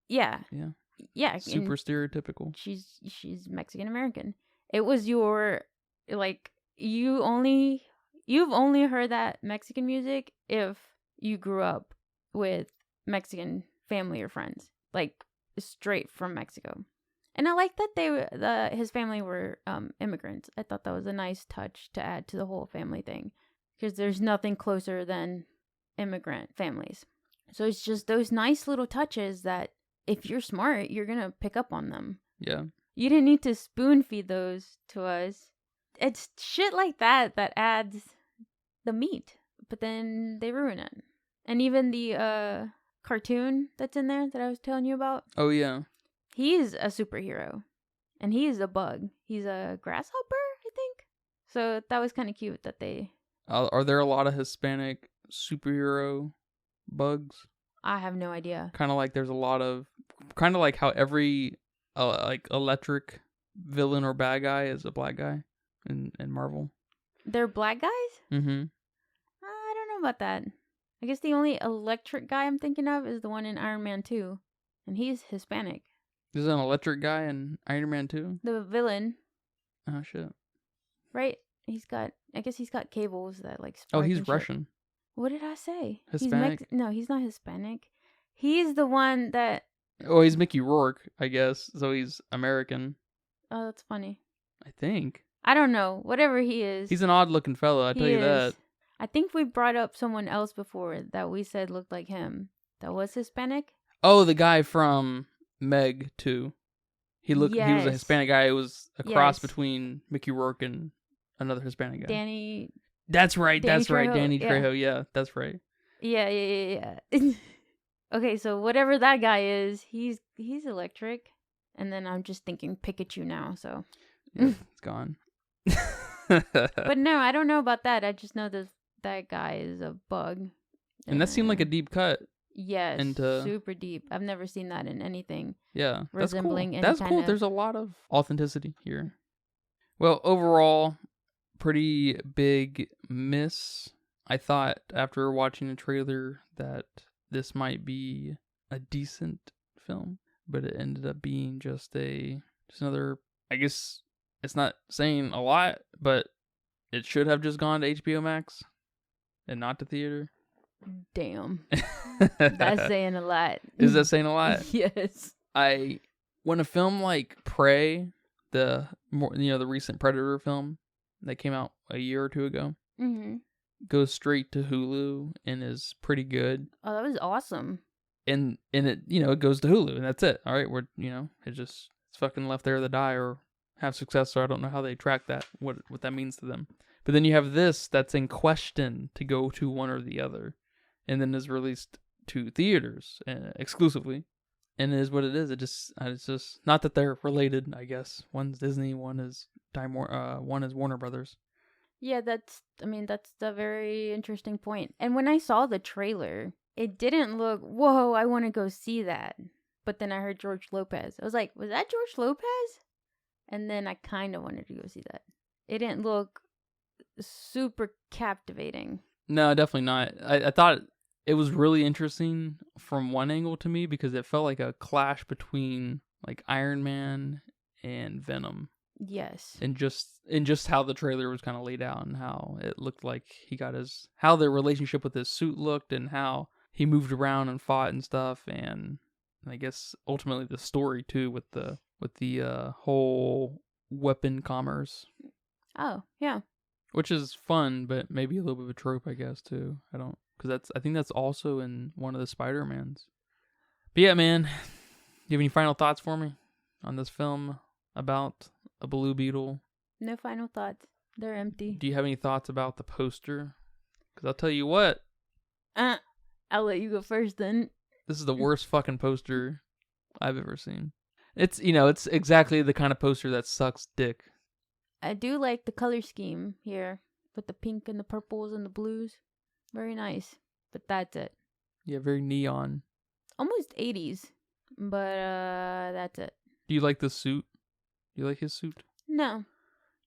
Yeah. Yeah. Yeah. Super stereotypical. She's Mexican American. It was your like you've only heard that Mexican music if you grew up with Mexican family or friends, like straight from Mexico. And I like that his family were immigrants. I thought that was a nice touch to add to the whole family thing because there's nothing closer than immigrant families. So it's just those nice little touches that if you're smart, you're going to pick up on them. Yeah. You didn't need to spoon feed those to us. It's shit like that adds the meat, but then they ruin it. And even the cartoon that's in there that I was telling you about. Oh, yeah. He's a superhero. And he's a bug. He's a grasshopper, I think. So that was kind of cute that they... Are there a lot of Hispanic superhero bugs? I have no idea. Kind of like there's a lot of... Kind of like how every like electric villain or bad guy is a black guy in Marvel. They're black guys? Mm-hmm. I don't know about that. I guess the only electric guy I'm thinking of is the one in Iron Man 2. And he's Hispanic. There's an electric guy in Iron Man 2? The villain. Oh, shit. Right? I guess he's got cables that like spark. Oh, he's and Russian. Shit. What did I say? Hispanic? No, he's not Hispanic. He's the one that... Oh, he's Mickey Rourke, I guess. So he's American. Oh, that's funny. I think. I don't know. Whatever he is. He's an odd-looking fellow, I tell you that. I think we brought up someone else before that we said looked like him. That was Hispanic. Oh, the guy from Meg 2. He was a Hispanic guy. It was a cross between Mickey Rourke and another Hispanic guy. Danny. That's right. That's right. Trejo? Danny Trejo. Yeah, that's right. Yeah. Okay, so whatever that guy is, he's electric. And then I'm just thinking Pikachu now, so. Yeah, it's gone. But no, I don't know about that. I just know that guy is a bug. And that seemed like a deep cut. Yes, super deep. I've never seen that in anything. Yeah, resembling that's cool. There's a lot of authenticity here. Well, overall, pretty big miss. I thought after watching the trailer that this might be a decent film, but it ended up being just another. I guess it's not saying a lot, but it should have just gone to HBO Max and not to theater. Damn. That's saying a lot. Is that saying a lot? Yes. When a film like Prey, the recent Predator film that came out a year or two ago, goes straight to Hulu and is pretty good. Oh, that was awesome. And it, it goes to Hulu and that's it. All right, it's fucking left there to die or have success. So I don't know how they track that, what that means to them. But then you have this that's in question to go to one or the other. And then is released to theaters exclusively, and it is what it is. It's just not that they're related. I guess one's Disney, one is one is Warner Brothers. Yeah, that's the very interesting point. And when I saw the trailer, it didn't look, whoa, I want to go see that. But then I heard George Lopez. I was like, was that George Lopez? And then I kind of wanted to go see that. It didn't look super captivating. No, definitely not. I thought it was really interesting from one angle to me because it felt like a clash between like Iron Man and Venom. Yes. And just how the trailer was kind of laid out and how it looked like how their relationship with his suit looked and how he moved around and fought and stuff, and I guess ultimately the story too with the whole weapon commerce. Oh, yeah. Which is fun, but maybe a little bit of a trope, I guess, too. I think that's also in one of the Spider-Mans. But yeah, man, do you have any final thoughts for me on this film about a blue beetle? No final thoughts. They're empty. Do you have any thoughts about the poster? Because I'll tell you what. I'll let you go first then. This is the worst fucking poster I've ever seen. It's exactly the kind of poster that sucks dick. I do like the color scheme here with the pink and the purples and the blues. Very nice. But that's it. Yeah, very neon. Almost 80s. But that's it. Do you like the suit? Do you like his suit? No.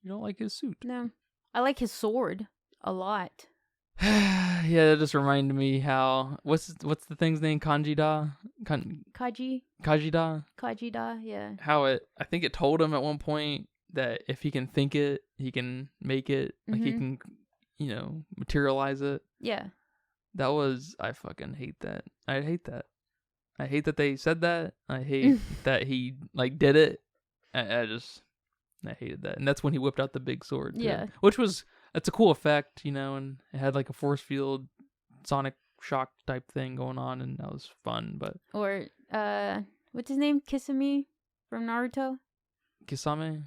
You don't like his suit? No. I like his sword a lot. Yeah, that just reminded me how what's the thing's name? Kajida, yeah. How I think it told him at one point that if he can think it, he can make it. Like he can, materialize it. Yeah. I fucking hate that. I hate that. I hate that they said that. I hate that he did it. I hated that. And that's when he whipped out the big sword. Too. Yeah. It's a cool effect, and it had like a force field, sonic shock type thing going on, and that was fun. But what's his name? Kisame from Naruto. Kisame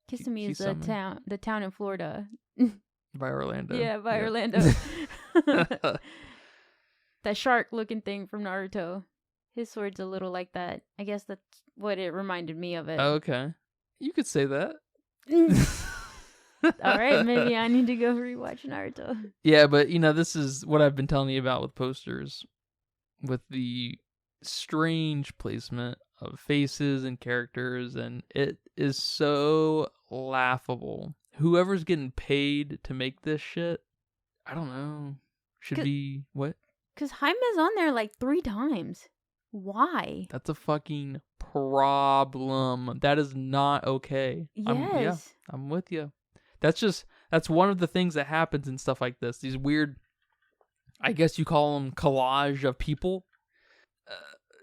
is the town in Florida. By Orlando. Yeah, by Orlando. That shark looking thing from Naruto. His sword's a little like that. I guess that's what it reminded me of it. Oh, okay. You could say that. All right, maybe I need to go rewatch Naruto. Yeah, but this is what I've been telling you about with posters, with the strange placement of faces and characters, and it is so laughable. Whoever's getting paid to make this shit, I don't know, should be what? Because Jaime's on there like 3 times. Why? That's a fucking problem. That is not okay. Yes. I'm with you. That's one of the things that happens in stuff like this. These weird, I guess you call them collage of people.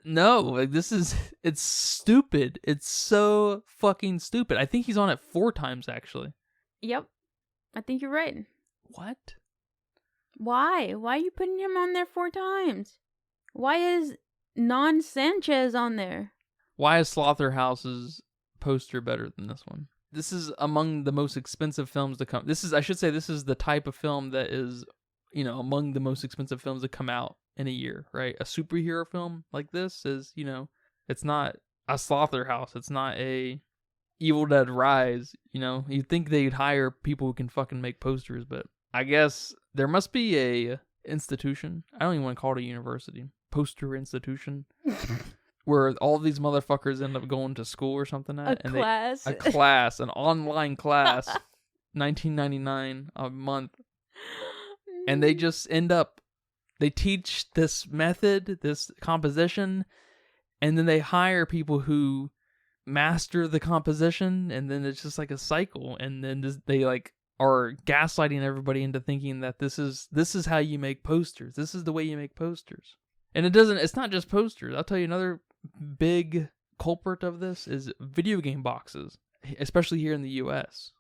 No, like it's stupid. It's so fucking stupid. I think he's on it 4 times actually. Yep. I think you're right. What? Why? Why are you putting him on there 4 times? Why is Non-Sanchez on there? Why is Slaughterhouse's poster better than this one? This is among the most expensive films to come. This is the type of film that is, among the most expensive films to come out in a year, right? A superhero film like this is, it's not a Slaughterhouse. It's not a Evil Dead Rise. You'd think they'd hire people who can fucking make posters, but I guess there must be a institution. I don't even want to call it a university. Poster institution. Where all these motherfuckers end up going to school or something at. A class. An online class. $19.99 a month. And they just end up, they teach this method, this composition, and then they hire people who master the composition, and then it's just like a cycle, and then they like are gaslighting everybody into thinking that this is how you make posters. This is the way you make posters. And it's not just posters. I'll tell you another big culprit of this is video game boxes, especially here in the US.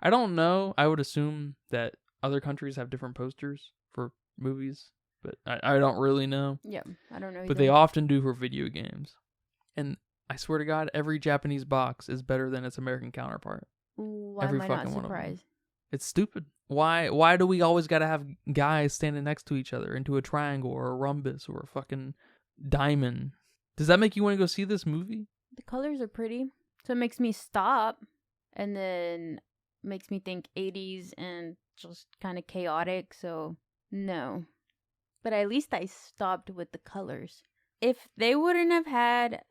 I don't know. I would assume that other countries have different posters for movies, but I don't really know. Yeah, I don't know either. But they often do for video games. And I swear to God, every Japanese box is better than its American counterpart. Why every am I fucking not one of them. surprised? It's stupid. Why do we always gotta have guys standing next to each other into a triangle or a rhombus or a fucking diamond? Does that make you want to go see this movie? The colors are pretty, so it makes me stop, and then makes me think 80s and just kind of chaotic, so no. But at least I stopped with the colors. If they wouldn't have had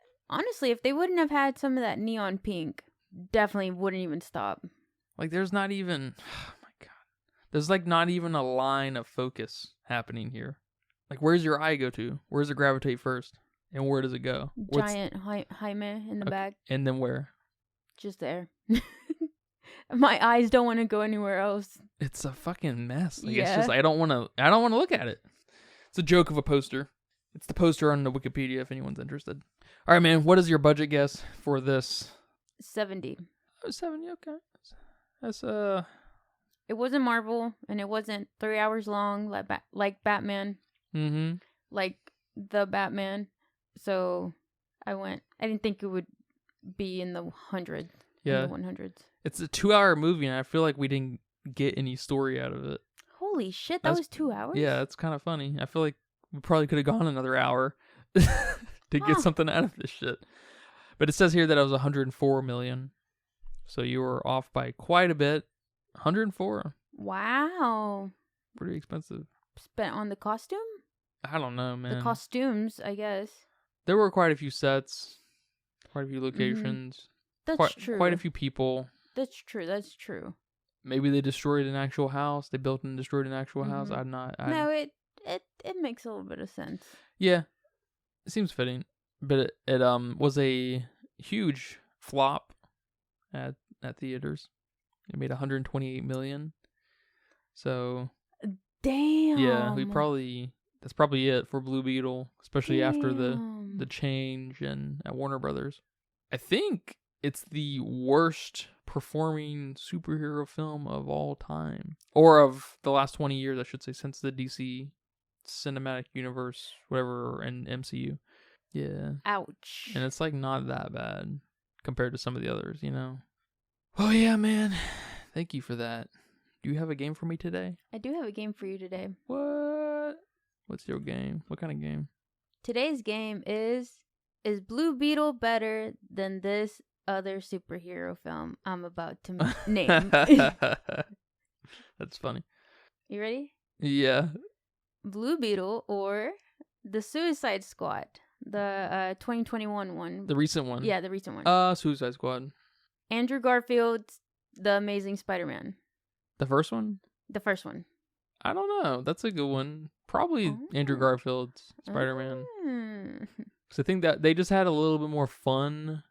some of that neon pink, definitely wouldn't even stop. Like there's not even, oh my God. There's like not even a line of focus happening here. Like where's your eye go to? Where does it gravitate first? And where does it go? Giant Jaime in the back. And then where? Just there. My eyes don't want to go anywhere else. It's a fucking mess. Like, yeah. It's just I don't want to look at it. It's a joke of a poster. It's the poster on the Wikipedia if anyone's interested. All right, man. What is your budget guess for this? 70. Oh, 70. Okay. That's It wasn't Marvel, and it wasn't 3 hours long like Batman. Mm-hmm. Like the Batman. So I didn't think it would be in the 100s. Yeah. In the 100s. It's a 2-hour movie, and I feel like we didn't get any story out of it. Holy shit, that was 2 hours? Yeah, it's kind of funny. I feel like we probably could have gone another hour to get something out of this shit. But it says here that it was 104 million. So you were off by quite a bit. 104. Wow. Pretty expensive. Spent on the costume? I don't know, man. The costumes, I guess. There were quite a few sets, quite a few locations. That's true. Quite a few people. That's true. Maybe they destroyed an actual house. They built and destroyed an actual house. No, it makes a little bit of sense. Yeah, it seems fitting. But it was a huge flop at theaters. It made 128 million. So damn. Yeah, that's probably it for Blue Beetle, especially after the change and at Warner Brothers. I think it's the worst performing superhero film of all time, or of the last 20 years, I should say, since the DC cinematic universe, whatever, and MCU. Yeah. Ouch. And it's like not that bad compared to some of the others, Oh yeah, man. Thank you for that. Do you have a game for me today? I do have a game for you today. What? What's your game? What kind of game? Today's game is Blue Beetle better than this other superhero film I'm about to name? That's funny. You ready? Yeah. Blue Beetle or The Suicide Squad, the 2021 one. The recent one. Yeah, the recent one. Suicide Squad. Andrew Garfield's The Amazing Spider-Man. The first one? The first one. I don't know. That's a good one. Probably Andrew Garfield's Spider-Man. Because I think that they just had a little bit more fun.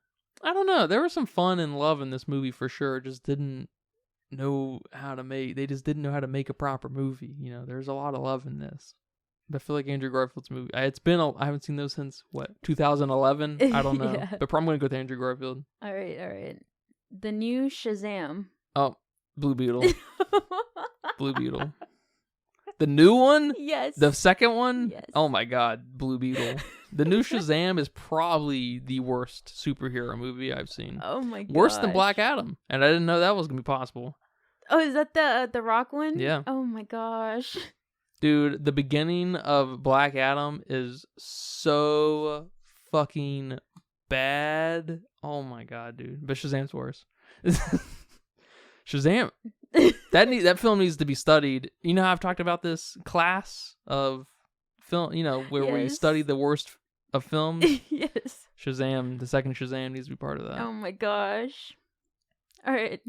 I don't know. There was some fun and love in this movie for sure. Just didn't know how to make. They just didn't know how to make a proper movie. You know, there's a lot of love in this. But I feel like Andrew Garfield's movie. I haven't seen those since what 2011. I don't know. Yeah. But probably gonna go with Andrew Garfield. All right. The new Shazam. Oh, Blue Beetle. Blue Beetle. The new one? Yes. The second one? Yes. Oh my god, Blue Beetle. The new Shazam is probably the worst superhero movie I've seen. Oh my god. Worse than Black Adam. And I didn't know that was going to be possible. Oh, is that the Rock one? Yeah. Oh my gosh. Dude, the beginning of Black Adam is so fucking bad. Oh my god, dude. But Shazam's worse. Shazam. That film needs to be studied. You know how I've talked about this class of film, you know, where we study the worst of films? Yes. Shazam, the second Shazam needs to be part of that. Oh my gosh. All right.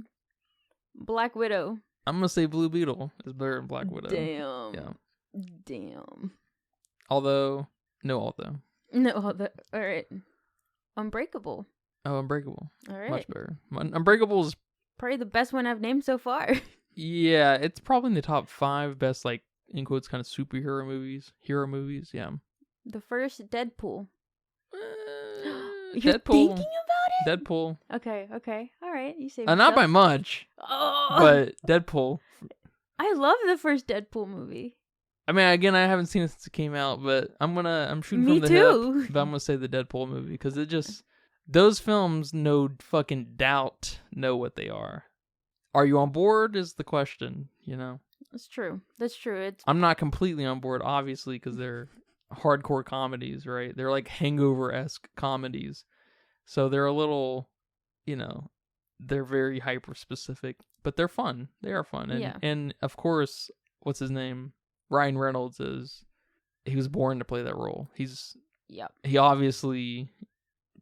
Black Widow. I'm going to say Blue Beetle is better than Black Widow. Damn. Yeah. Damn. Although. No, all right. Unbreakable. Oh, Unbreakable. All right. Much better. Unbreakable is probably the best one I've named so far. Yeah, it's probably in the top 5 best, like, in quotes, kind of superhero movies. Hero movies, yeah. The first Deadpool. You're thinking about it? Deadpool. Okay. All right. You say Not by much, but Deadpool. I love the first Deadpool movie. I mean, again, I haven't seen it since it came out, but I'm shooting Me from the too. hip. But I'm gonna say the Deadpool movie because it just those films, no fucking doubt, know what they are. Are you on board? Is the question. You know. That's true. I'm not completely on board, obviously, because they're hardcore comedies, right? They're like Hangover-esque comedies, so they're a little, you know, they're very hyper specific, but they're fun. They are fun, and of course, what's his name? Ryan Reynolds he was born to play that role. He obviously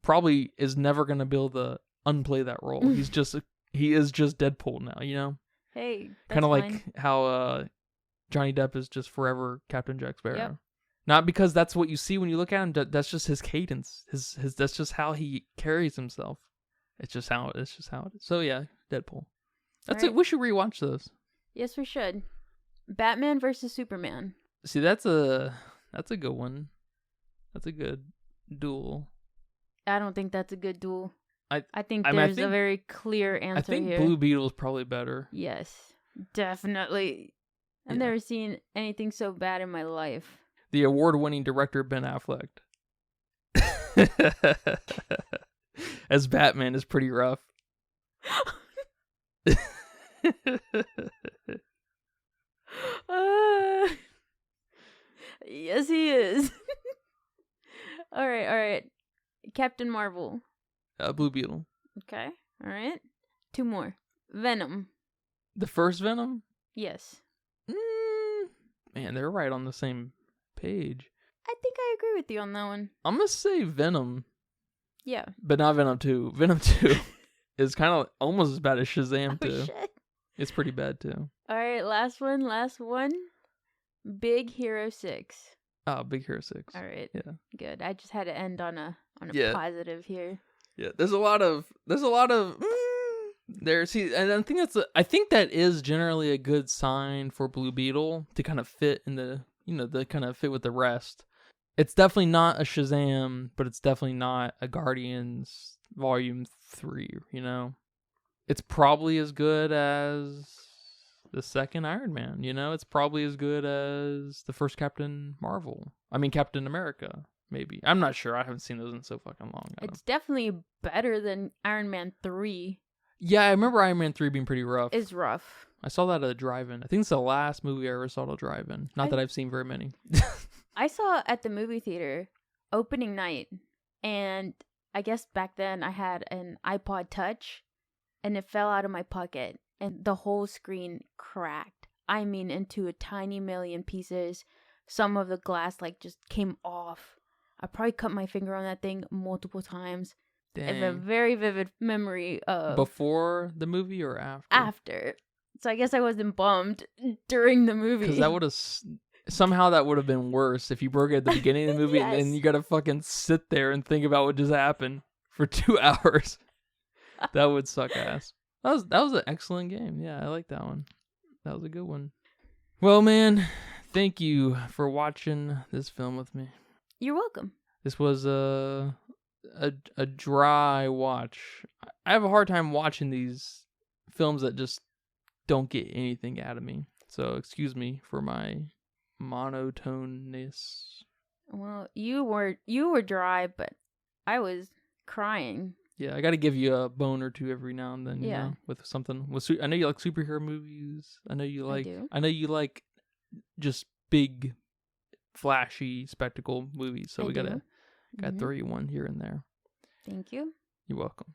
probably is never going to be able to unplay that role. He is just Deadpool now, you know? Hey, kind of like how Johnny Depp is just forever Captain Jack Sparrow. Yep. Not because that's what you see when you look at him. That's just his cadence. His that's just how he carries himself. It's just how it is. So yeah, Deadpool. That's right. it. We should rewatch those. Yes, we should. Batman versus Superman. See, that's a good one. That's a good duel. I don't think that's a good duel. I think I there's a very clear answer here. I think Blue Beetle is probably better. Yes, definitely. I've never seen anything so bad in my life. The award-winning director Ben Affleck as Batman is pretty rough. Yes, he is. All right. Captain Marvel. Blue Beetle. Okay. All right. 2 more. Venom. The first Venom? Yes. Man, they're right on the same page. I think I agree with you on that one. I'm going to say Venom. Yeah. But not Venom 2. Venom 2 is kind of almost as bad as Shazam 2. Shit. It's pretty bad too. All right, last one. Big Hero 6. Oh, Big Hero 6. All right. Yeah. Good. I just had to end on a positive here. Yeah, there's a lot of there. See, and I think that is generally a good sign for Blue Beetle to kind of fit in the kind of fit with the rest. It's definitely not a Shazam, but it's definitely not a Guardians Volume 3, you know? It's probably as good as the second Iron Man, you know? It's probably as good as the first Captain America, maybe. I'm not sure. I haven't seen those in so fucking long. It's definitely better than Iron Man 3. Yeah, I remember Iron Man 3 being pretty rough. It's rough. I saw that at a drive-in. I think it's the last movie I ever saw at a drive-in. Not that I've seen very many. I saw at the movie theater opening night, and I guess back then I had an iPod Touch, and it fell out of my pocket, and the whole screen cracked. I mean, into a tiny million pieces. Some of the glass like just came off. I probably cut my finger on that thing multiple times. Dang. I have a very vivid memory of Before the movie or after? After. So I guess I wasn't bummed during the movie. Because that would have somehow that would have been worse if you broke it at the beginning of the movie Yes. and then you gotta fucking sit there and think about what just happened for 2 hours. That would suck ass. That was an excellent game. Yeah, I like that one. That was a good one. Well, man, thank you for watching this film with me. You're welcome. This was a dry watch. I have a hard time watching these films that just don't get anything out of me. So excuse me for my monotoneness. Well, you were dry, but I was crying. Yeah, I got to give you a bone or two every now and then. You Yeah. know, with something. I know you like superhero movies. I know you like. do. I know you like just big, flashy spectacle movies. So I we gotta Mhm. throw you one here and there. Thank you. You're welcome.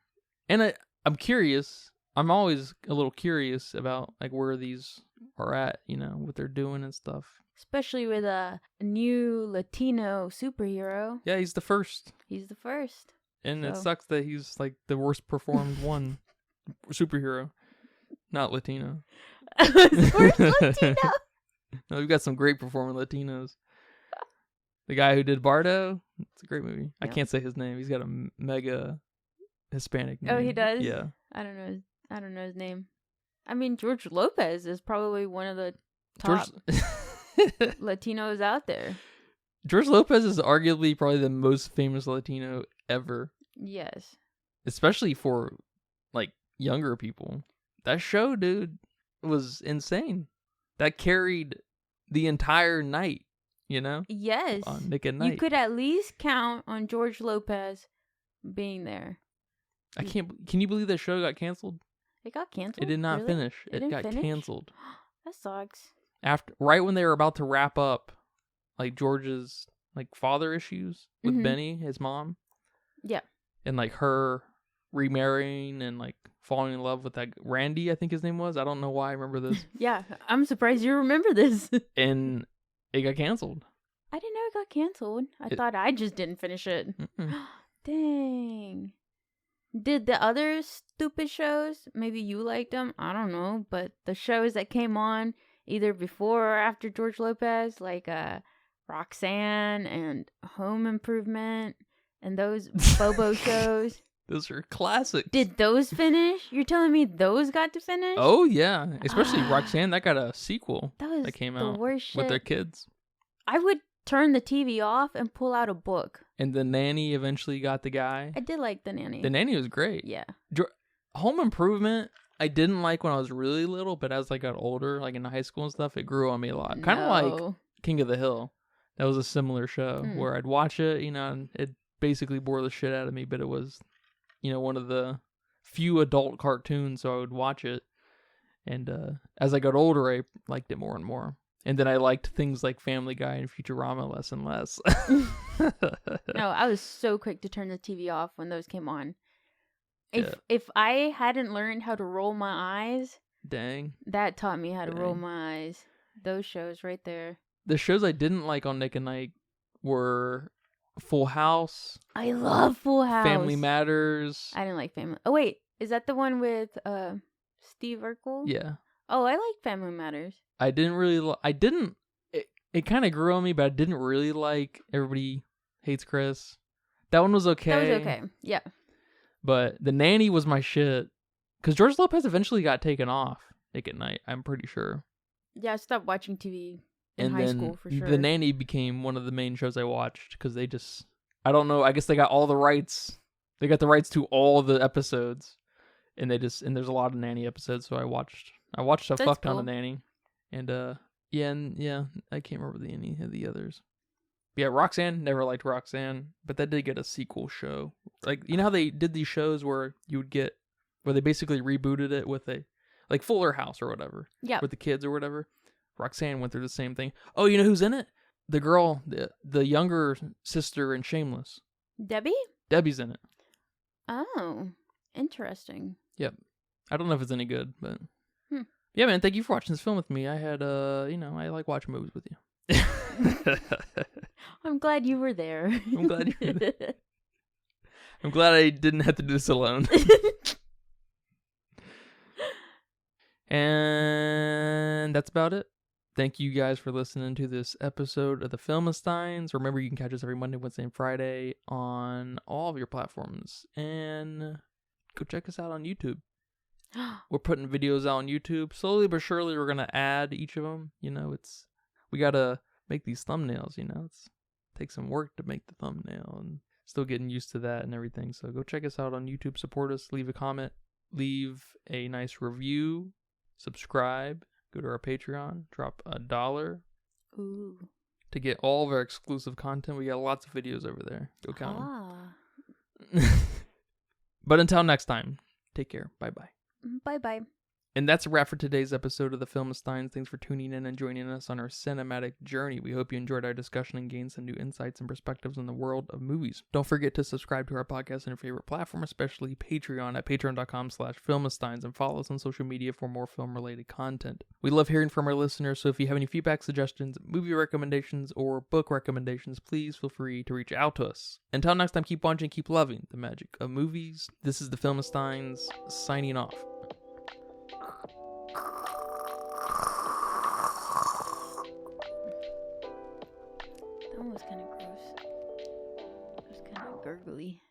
And I'm curious. I'm always a little curious about like where these are at. You know, what they're doing and stuff. Especially with a new Latino superhero. Yeah, he's the first. He's the first. And it So- sucks that he's like the worst performed one superhero, not Latino. First Latino. No, we've got some great performing Latinos. The guy who did Bardo, it's a great movie. I Yeah. can't say his name. He's got a mega Hispanic name. Oh, he does? Yeah. I don't know his name. I mean, George Lopez is probably one of the George top Latinos out there. George Lopez is arguably probably the most famous Latino ever, Yes. especially for like younger people. That show, dude, was insane. That carried the entire night, you know? Yes. On Nick at Night. You could at least count on George Lopez being there. Can you believe that show got canceled? It got canceled. It did not Really? finish. It didn't got finish? canceled. That sucks. Right when they were about to wrap up like George's like father issues with Mhm. Benny, his mom. Yeah. And like her remarrying and like falling in love with that Randy, I think his name was. I don't know why I remember this. Yeah, I'm surprised you remember this. And it got canceled. I didn't know it got canceled. I thought I just didn't finish it. Mm-mm. Dang. Did the other stupid shows, maybe you liked them, I don't know, but the shows that came on either before or after George Lopez, like Roxanne and Home Improvement and those Bobo shows, Those are classics. did those finish? You're telling me those got to finish? Oh yeah, especially Roxanne. That got a sequel that was that came the out worst shit. with their kids. I would turn the TV off and pull out a book. And the nanny eventually got the guy. I did like the nanny. The nanny was great. Yeah. Home Improvement, I didn't like when I was really little, but as I got older, like in high school and stuff, it grew on me a lot. Kind of like No. King of the Hill. That was a similar show Hmm. where I'd watch it, you know, and it basically bore the shit out of me, but it was, you know, one of the few adult cartoons, so I would watch it. And as I got older, I liked it more and more. And then I liked things like Family Guy and Futurama less and less. No, I was so quick to turn the TV off when those came on. Yeah. If I hadn't learned how to roll my eyes, Dang. that taught me how to roll Dang. my eyes. Those shows right there. The shows I didn't like on Nick at Night were Full House, I love Full House. Family Matters. I didn't like Family. Oh wait, is that the one with Steve Urkel? Yeah. Oh, I like Family Matters. I didn't really it kind of grew on me, but I didn't really like Everybody Hates Chris. That one was okay. That was okay. Yeah. But The Nanny was my shit. Because George Lopez eventually got taken off Nick at Night, I'm pretty sure. Yeah, I stopped watching TV in And high then school for sure. The Nanny became one of the main shows I watched because they just, I don't know, I guess they got all the rights. They got the rights to all the episodes. And there's a lot of Nanny episodes, so I watched a That's fuck ton cool. of Nanny. And I can't remember any of the others. But yeah, Roxanne, never liked Roxanne, but that did get a sequel show. Like, you know how they did these shows where they basically rebooted it with like Fuller House or whatever. Yeah. With the kids or whatever. Roxanne went through the same thing. Oh, you know who's in it? The girl, the younger sister in Shameless. Debbie? Debbie's in it. Oh, interesting. Yep. I don't know if it's any good, but yeah, man. Thank you for watching this film with me. I had, I like watching movies with you. I'm glad you were there. I'm glad you were there. I'm glad I didn't have to do this alone. And that's about it. Thank you guys for listening to this episode of the Filmistines. Remember, you can catch us every Monday, Wednesday, and Friday on all of your platforms. And go check us out on YouTube. We're putting videos out on YouTube. Slowly but surely, we're going to add each of them. We got to make these thumbnails, It's take some work to make the thumbnail, and still getting used to that and everything. So go check us out on YouTube. Support us. Leave a comment. Leave a nice review. Subscribe. Go to our Patreon, drop $1 to get all of our exclusive content. We got lots of videos over there. Go count them. But until next time, take care. Bye-bye. Bye-bye. And that's a wrap for today's episode of the Filmistines. Thanks for tuning in and joining us on our cinematic journey. We hope you enjoyed our discussion and gained some new insights and perspectives on the world of movies. Don't forget to subscribe to our podcast on your favorite platform, especially Patreon at patreon.com/Filmistines, and follow us on social media for more film-related content. We love hearing from our listeners, so if you have any feedback, suggestions, movie recommendations, or book recommendations, please feel free to reach out to us. Until next time, keep watching, keep loving the magic of movies. This is the Filmistines, signing off. That was kind of gross. It was kind of gurgly.